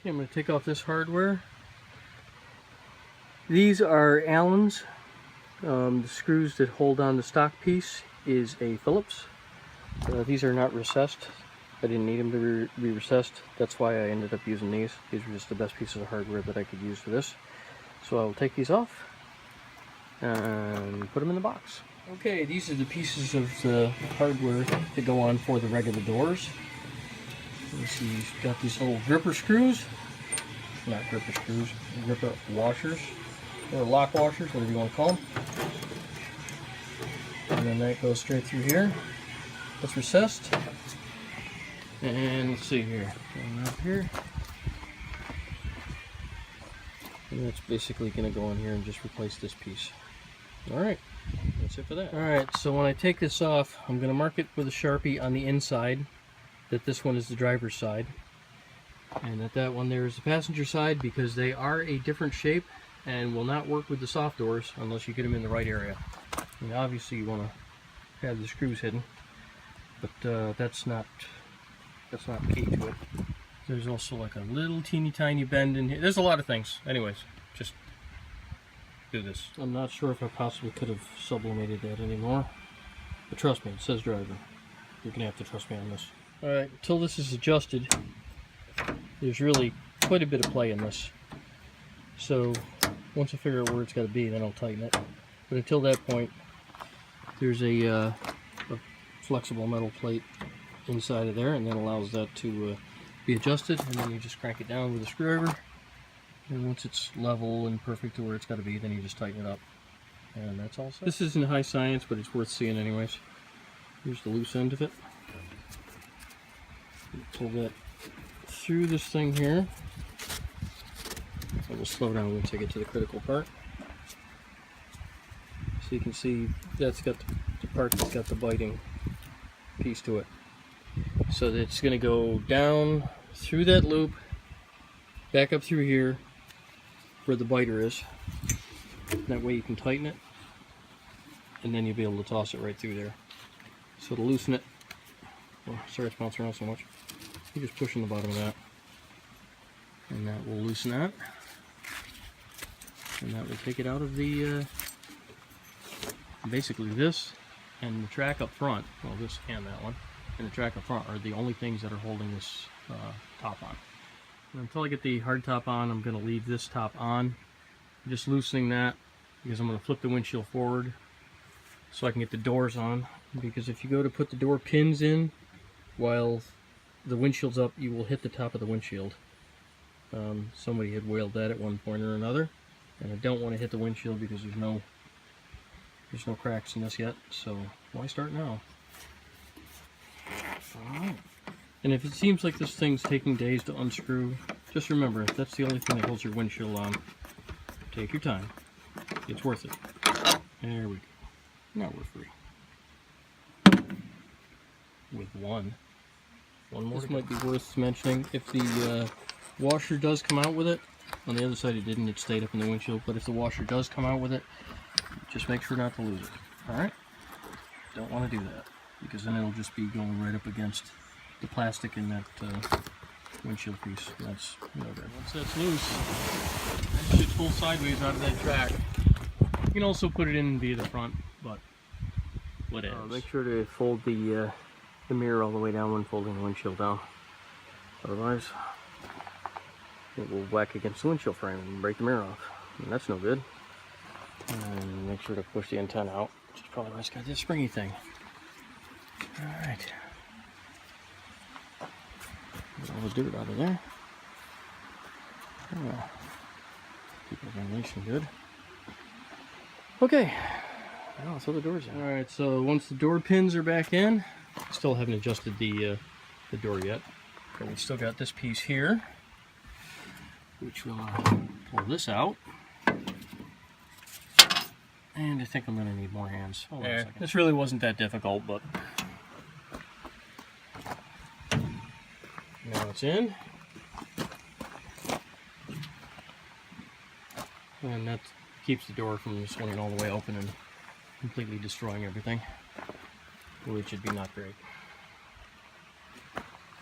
Okay, I'm going to take off this hardware. These are Allen's. The screws that hold on the stock piece is a Phillips. These are not recessed. I didn't need them to be recessed. That's why I ended up using these. These were just the best pieces of hardware that I could use for this. So I'll take these off and put them in the box. Okay, these are the pieces of the hardware that go on for the regular doors. You see, you've got these little gripper screws. Not gripper screws, gripper washers. Or lock washers, whatever you want to call them. And then that goes straight through here. That's recessed. And let's see here. Going up here. And that's basically going to go in here and just replace this piece. Alright, that's it for that. Alright, so when I take this off, I'm going to mark it with a Sharpie on the inside that this one is the driver's side. And that one there is the passenger side, because they are a different shape and will not work with the soft doors unless you get them in the right area. And obviously you want to have the screws hidden, but that's not key to it. There's also like a little teeny tiny bend in here. There's a lot of things. Anyways, just do this. I'm not sure if I possibly could have sublimated that anymore, but trust me, it says driver. You're gonna have to trust me on this. Alright, until this is adjusted, there's really quite a bit of play in this. So once I figure out where it's got to be, then I'll tighten it. But until that point, there's a flexible metal plate inside of there, and that allows that to be adjusted, and then you just crank it down with a screwdriver, and once it's level and perfect to where it's got to be, then you just tighten it up, and that's all set. This isn't high science, but it's worth seeing anyways. Here's the loose end of it. Pull that through this thing here. I will slow down once I get to the critical part. So you can see that's got the part that's got the biting piece to it. So it's going to go down through that loop, back up through here where the biter is. That way you can tighten it, and then you'll be able to toss it right through there. So to loosen it, oh, sorry it's bouncing around so much, you just push on the bottom of that, and that will loosen that. And that will take it out of the, basically this and the track up front, well this and that one, and the track up front are the only things that are holding this top on. And until I get the hard top on, I'm going to leave this top on. I'm just loosening that because I'm going to flip the windshield forward so I can get the doors on. Because if you go to put the door pins in while the windshield's up, you will hit the top of the windshield. Somebody had wailed that at one point or another. And I don't want to hit the windshield because there's no cracks in this yet, so why start now? Alright. And if it seems like this thing's taking days to unscrew, just remember, that's the only thing that holds your windshield on. Take your time. It's worth it. There we go. Now we're free. With one more. This might be worth mentioning. If the washer does come out with it, on the other side it didn't, it stayed up in the windshield, but if the washer does come out with it, just make sure not to lose it. Alright? Don't want to do that, because then it'll just be going right up against the plastic in that windshield piece. That's no good. Once that's loose, it should pull sideways out of that track. You can also put it in via the front, but whatever. Make sure to fold the mirror all the way down when folding the windshield down. Otherwise, it will whack against the windshield frame and break the mirror off. And that's no good. And make sure to push the antenna out, which is probably why it's got this springy thing. Alright. Get all the dirt out of there. Oh. Keep the ventilation good. Okay. Now let's throw the doors in. Alright, so once the door pins are back in, still haven't adjusted the door yet. But we still got this piece here, which will pull this out. And I think I'm going to need more hands. Hold on a second. This really wasn't that difficult, but now it's in. And that keeps the door from swinging all the way open and completely destroying everything, which would be not great.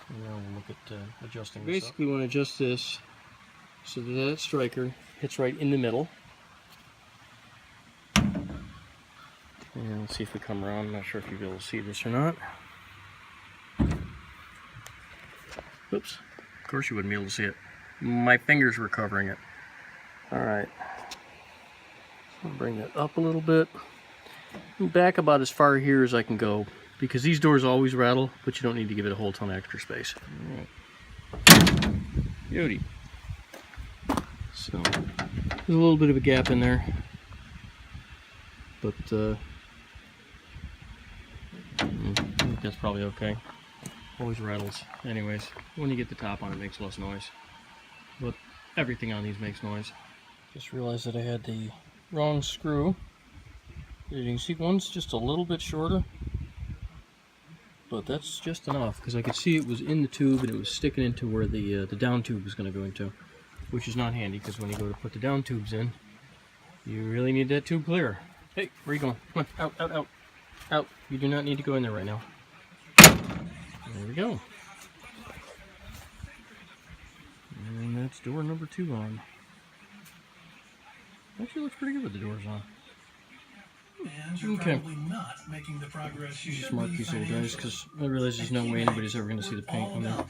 And now we'll look at adjusting this. Basically, when I adjust this, so that striker hits right in the middle. And let's see if we come around. I'm not sure if you'll be able to see this or not. Oops. Of course you wouldn't be able to see it. My fingers were covering it. Alright. I'll bring that up a little bit. And back about as far here as I can go, because these doors always rattle, but you don't need to give it a whole ton of extra space. Alright. Beauty. So, there's a little bit of a gap in there. But, I think that's probably okay. Always rattles. Anyways, when you get the top on, it makes less noise. But everything on these makes noise. Just realized that I had the wrong screw. You can see one's just a little bit shorter, but that's just enough because I could see it was in the tube and it was sticking into where the down tube was going to go into, which is not handy because when you go to put the down tubes in, you really need that tube clear. Hey, where are you going? Come on, out, out, out, out. You do not need to go in there right now. There we go. And that's door number 2 on. Actually looks pretty good with the doors on. And you're probably not making the progress you should smart be piece of guys, because I realize there's no way anybody's ever going to see the paint on there.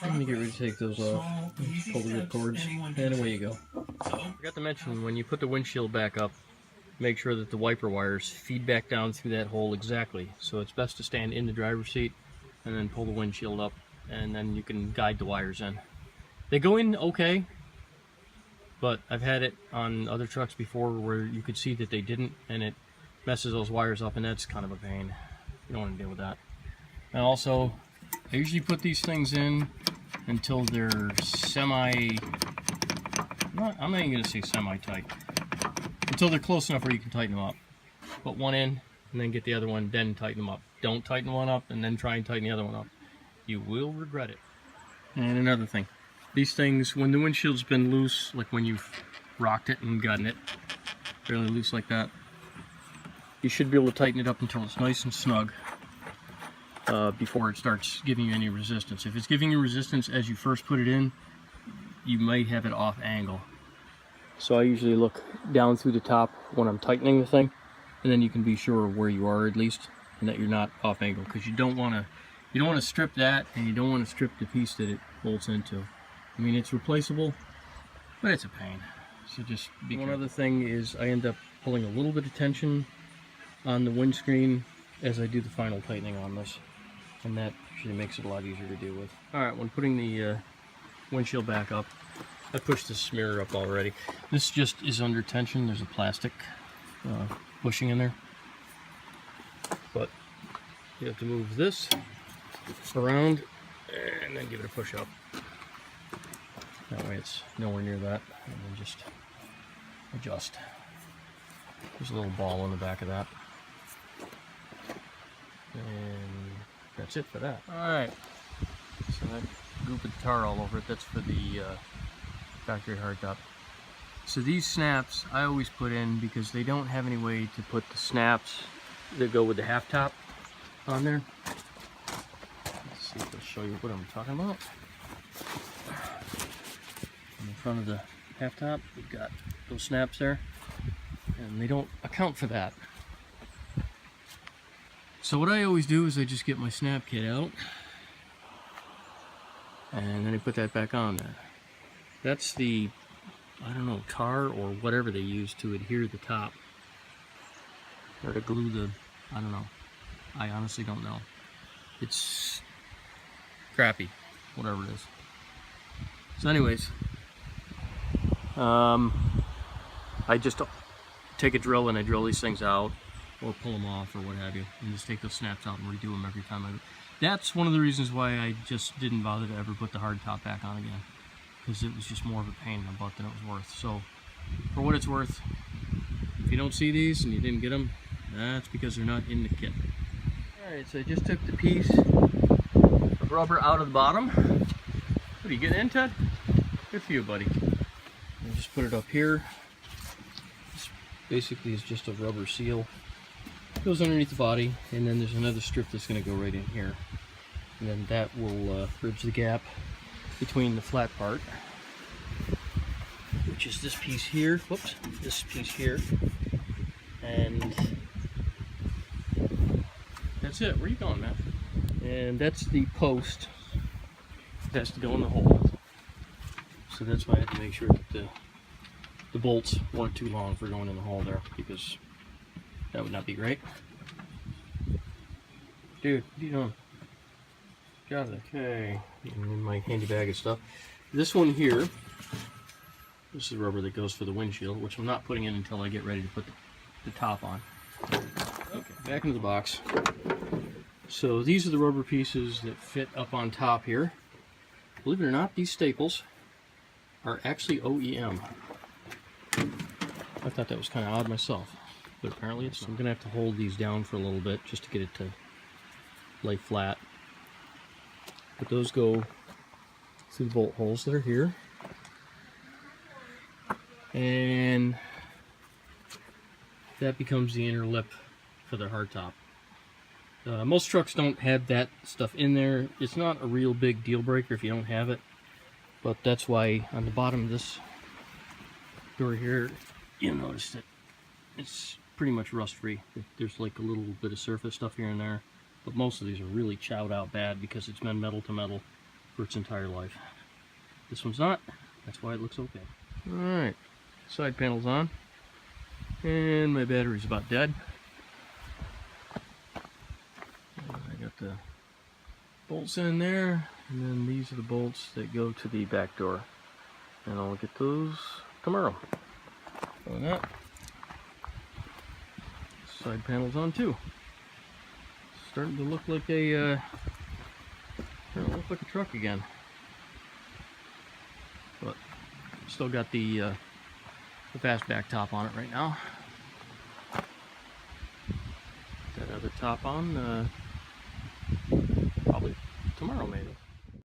I'm going to get ready to take those off, pull the rip cords, and away you go. I forgot to mention, when you put the windshield back up, make sure that the wiper wires feed back down through that hole exactly. So it's best to stand in the driver's seat and then pull the windshield up, and then you can guide the wires in. They go in okay, but I've had it on other trucks before where you could see that they didn't, and it messes those wires up, and that's kind of a pain. You don't want to deal with that. And also, I usually put these things in until they're I'm not even going to say semi-tight. Until they're close enough where you can tighten them up. Put one in, and then get the other one, then tighten them up. Don't tighten one up, and then try and tighten the other one up. You will regret it. And another thing. These things, when the windshield's been loose, like when you've rocked it and gotten it fairly loose like that, you should be able to tighten it up until it's nice and snug before it starts giving you any resistance. If it's giving you resistance as you first put it in, you might have it off angle. So I usually look down through the top when I'm tightening the thing, and then you can be sure where you are at least, and that you're not off angle, because you don't want to strip that, and you don't want to strip the piece that it bolts into. I mean, it's replaceable, but it's a pain. So just be careful. One other thing is I end up pulling a little bit of tension on the windscreen as I do the final tightening on this, and that usually makes it a lot easier to deal with. Alright, when putting the windshield back up, I pushed this mirror up already. This just is under tension. There's a plastic bushing in there, but you have to move this around and then give it a push up. That way it's nowhere near that, and then just adjust. There's a little ball on the back of that. And that's it for that. Alright, so that goop of tar all over it, that's for the factory hardtop. So these snaps I always put in because they don't have any way to put the snaps that go with the half top on there. Let's see if I'll show you what I'm talking about. In the front of the half top, we've got those snaps there, and they don't account for that. So what I always do is I just get my snap kit out, and then I put that back on there. That's the, I don't know, tar or whatever they use to adhere the top, or to glue the, I don't know. I honestly don't know. It's crappy, whatever it is. So anyways, I just take a drill and I drill these things out, or pull them off, or what have you, and just take those snaps out and redo them every time. That's one of the reasons why I just didn't bother to ever put the hard top back on again, because it was just more of a pain in the butt than it was worth. So, for what it's worth, if you don't see these and you didn't get them, that's because they're not in the kit. Alright, so I just took the piece of rubber out of the bottom. What, are you getting in, Ted? Good for you, buddy. And just put it up here. This basically is just a rubber seal. It goes underneath the body, and then there's another strip that's going to go right in here. And then that will bridge the gap between the flat part which is this piece here. Whoops, this piece here. And that's it. Where are you going, man? And that's the post that has to go in the hole. So that's why I had to make sure that the bolts weren't too long for going in the hole there, because that would not be great. Dude, what are you doing? Got it. Okay, in my handy bag of stuff. This one here, this is rubber that goes for the windshield, which I'm not putting in until I get ready to put the top on. Okay, back into the box. So these are the rubber pieces that fit up on top here. Believe it or not, these staples are actually OEM. I thought that was kind of odd myself, but apparently it's. I'm gonna have to hold these down for a little bit just to get it to lay flat. But those go through the bolt holes that are here, and that becomes the inner lip for the hardtop. Most trucks don't have that stuff in there. It's not a real big deal breaker if you don't have it, but that's why on the bottom of this door here, you'll notice that it's pretty much rust free. There's like a little bit of surface stuff here and there, but most of these are really chowed out bad because it's been metal to metal for its entire life. This one's not. That's why it looks okay. Alright, side panel's on, and my battery's about dead. I got the bolts in there, and then these are the bolts that go to the back door, and I'll get those tomorrow. Other than that, side panel's on too. Starting to look like a truck again, but still got the fastback top on it right now. That other top on probably tomorrow maybe.